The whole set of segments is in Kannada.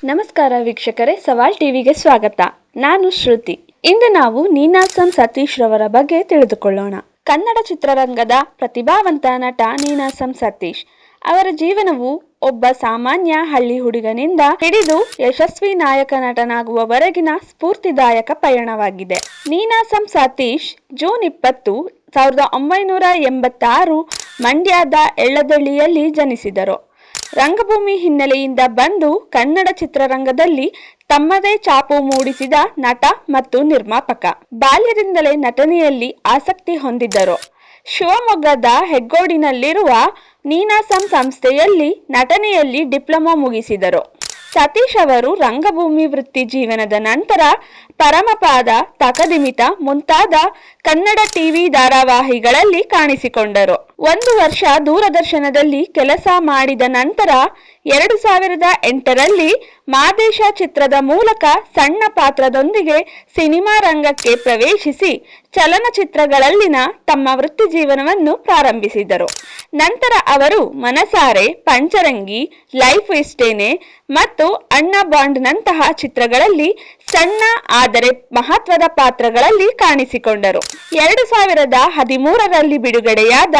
ನಮಸ್ಕಾರ ವೀಕ್ಷಕರೇ, ಸವಾಲ್ ಟಿವಿಗೆ ಸ್ವಾಗತ. ನಾನು ಶ್ರುತಿ. ಇಂದು ನಾವು ನೀನಾಸಂ ಸತೀಶ್ ರವರ ಬಗ್ಗೆ ತಿಳಿದುಕೊಳ್ಳೋಣ. ಕನ್ನಡ ಚಿತ್ರರಂಗದ ಪ್ರತಿಭಾವಂತ ನಟ ನೀನಾಸಂ ಸತೀಶ್ ಅವರ ಜೀವನವು ಒಬ್ಬ ಸಾಮಾನ್ಯ ಹಳ್ಳಿ ಹುಡುಗನಿಂದ ಹಿಡಿದು ಯಶಸ್ವಿ ನಾಯಕ ನಟನಾಗುವವರೆಗಿನ ಸ್ಫೂರ್ತಿದಾಯಕ ಪಯಣವಾಗಿದೆ. ನೀನಾಸಂ ಸತೀಶ್ ಜೂನ್ 20, 1986 ಮಂಡ್ಯದ ಎಳ್ಳದಳ್ಳಿಯಲ್ಲಿ ಜನಿಸಿದರು. ರಂಗಭೂಮಿ ಹಿನ್ನೆಲೆಯಿಂದ ಬಂದು ಕನ್ನಡ ಚಿತ್ರರಂಗದಲ್ಲಿ ತಮ್ಮದೇ ಛಾಪು ಮೂಡಿಸಿದ ನಟ ಮತ್ತು ನಿರ್ಮಾಪಕ. ಬಾಲ್ಯದಿಂದಲೇ ನಟನೆಯಲ್ಲಿ ಆಸಕ್ತಿ ಹೊಂದಿದ್ದರು. ಶಿವಮೊಗ್ಗದ ಹೆಗ್ಗೋಡಿನಲ್ಲಿರುವ ನೀನಾಸಂ ಸಂಸ್ಥೆಯಲ್ಲಿ ನಟನೆಯಲ್ಲಿ ಡಿಪ್ಲೊಮಾ ಮುಗಿಸಿದರು. ಸತೀಶ್ ಅವರು ರಂಗಭೂಮಿ ವೃತ್ತಿ ಜೀವನದ ನಂತರ ಪರಮಪಾದ, ತಕದಿಮಿತ ಮುಂತಾದ ಕನ್ನಡ ಟಿವಿ ಧಾರಾವಾಹಿಗಳಲ್ಲಿ ಕಾಣಿಸಿಕೊಂಡರು. 1 ವರ್ಷ ದೂರದರ್ಶನದಲ್ಲಿ ಕೆಲಸ ಮಾಡಿದ ನಂತರ 2008ರಲ್ಲಿ ಮಾದೇಶ ಚಿತ್ರದ ಮೂಲಕ ಸಣ್ಣ ಪಾತ್ರದೊಂದಿಗೆ ಸಿನಿಮಾ ರಂಗಕ್ಕೆ ಪ್ರವೇಶಿಸಿ ಚಲನಚಿತ್ರಗಳಲ್ಲಿನ ತಮ್ಮ ವೃತ್ತಿ ಜೀವನವನ್ನು ಪ್ರಾರಂಭಿಸಿದರು. ನಂತರ ಅವರು ಮನಸಾರೆ, ಪಂಚರಂಗಿ, ಲೈಫ್ ಇಷ್ಟೇನೆ ಮತ್ತು ಅಣ್ಣ ಬಾಂಡ್ನಂತಹ ಚಿತ್ರಗಳಲ್ಲಿ ಸಣ್ಣ ಆದರೆ ಮಹತ್ವದ ಪಾತ್ರಗಳಲ್ಲಿ ಕಾಣಿಸಿಕೊಂಡರು. 2013ರಲ್ಲಿ ಬಿಡುಗಡೆಯಾದ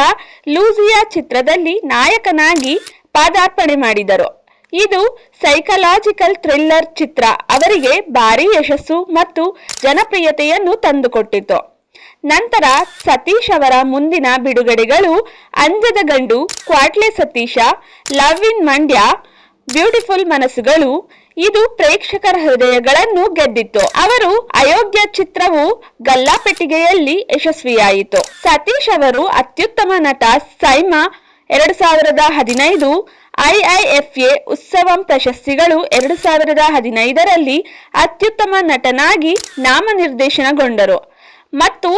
ಲೂಸಿಯಾ ಚಿತ್ರದಲ್ಲಿ ನಾಯಕನಾಗಿ ಪಾದಾರ್ಪಣೆ ಮಾಡಿದರು. ಇದು ಸೈಕಲಾಜಿಕಲ್ ಥ್ರಿಲ್ಲರ್ ಚಿತ್ರ ಅವರಿಗೆ ಭಾರೀ ಯಶಸ್ಸು ಮತ್ತು ಜನಪ್ರಿಯತೆಯನ್ನು ತಂದುಕೊಟ್ಟಿತು. ನಂತರ ಸತೀಶ್ ಅವರ ಮುಂದಿನ ಬಿಡುಗಡೆಗಳು ಅಂಜದ ಗಂಡು, ಕ್ವಾಟ್ಲೆ Satish, love in Mandya, beautiful ಮನಸ್ಸುಗಳು. ಇದು ಪ್ರೇಕ್ಷಕರ ಹೃದಯಗಳನ್ನು ಗೆದ್ದಿತ್ತು. ಅವರು ಅಯೋಗ್ಯ ಚಿತ್ರವು ಗಲ್ಲಾಪೆಟ್ಟಿಗೆಯಲ್ಲಿ ಯಶಸ್ವಿಯಾಯಿತು. ಸತೀಶ್ ಅವರು ಅತ್ಯುತ್ತಮ ನಟ ಸೈಮಾ 2015, ಐಐಎಫ್ಎ ಉತ್ಸವಂ ಪ್ರಶಸ್ತಿಗಳು 2015ರಲ್ಲಿ ಅತ್ಯುತ್ತಮ ನಟನಾಗಿ ನಾಮನಿರ್ದೇಶನಗೊಂಡರು ಮತ್ತು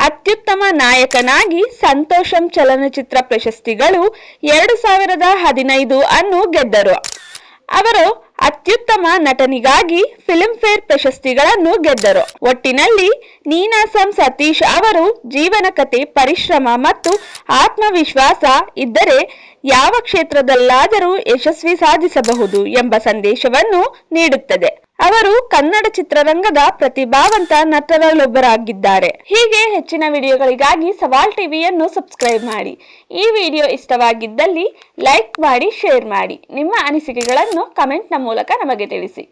ಅತ್ಯುತ್ತಮ ನಾಯಕನಾಗಿ ಸಂತೋಷಂ ಚಲನಚಿತ್ರ ಪ್ರಶಸ್ತಿಗಳು 2015 ಅನ್ನು ಗೆದ್ದರು. ಅವರು ಅತ್ಯುತ್ತಮ ನಟನಿಗಾಗಿ ಫಿಲ್ಮ್ಫೇರ್ ಪ್ರಶಸ್ತಿಗಳನ್ನು ಗೆದ್ದರು. ಒಟ್ಟಿನಲ್ಲಿ ನೀನಾಸಂ ಸತೀಶ್ ಅವರು ಜೀವನ ಕಥೆ, ಪರಿಶ್ರಮ ಮತ್ತು ಆತ್ಮವಿಶ್ವಾಸ ಇದ್ದರೆ ಯಾವ ಕ್ಷೇತ್ರದಲ್ಲಾದರೂ ಯಶಸ್ವಿ ಸಾಧಿಸಬಹುದು ಎಂಬ ಸಂದೇಶವನ್ನು ನೀಡುತ್ತದೆ. ಅವರು ಕನ್ನಡ ಚಿತ್ರರಂಗದ ಪ್ರತಿಭಾವಂತ ನಟರಲ್ಲೊಬ್ಬರಾಗಿದ್ದಾರೆ. ಹೀಗೆ ಹೆಚ್ಚಿನ ವಿಡಿಯೋಗಳಿಗಾಗಿ ಸವಾಲ್ ಟಿವಿಯನ್ನು ಸಬ್ಸ್ಕ್ರೈಬ್ ಮಾಡಿ. ಈ ವಿಡಿಯೋ ಇಷ್ಟವಾಗಿದ್ದಲ್ಲಿ ಲೈಕ್ ಮಾಡಿ, ಶೇರ್ ಮಾಡಿ. ನಿಮ್ಮ ಅನಿಸಿಕೆಗಳನ್ನು ಕಮೆಂಟ್ನ ಮೂಲಕ ನಮಗೆ ತಿಳಿಸಿ.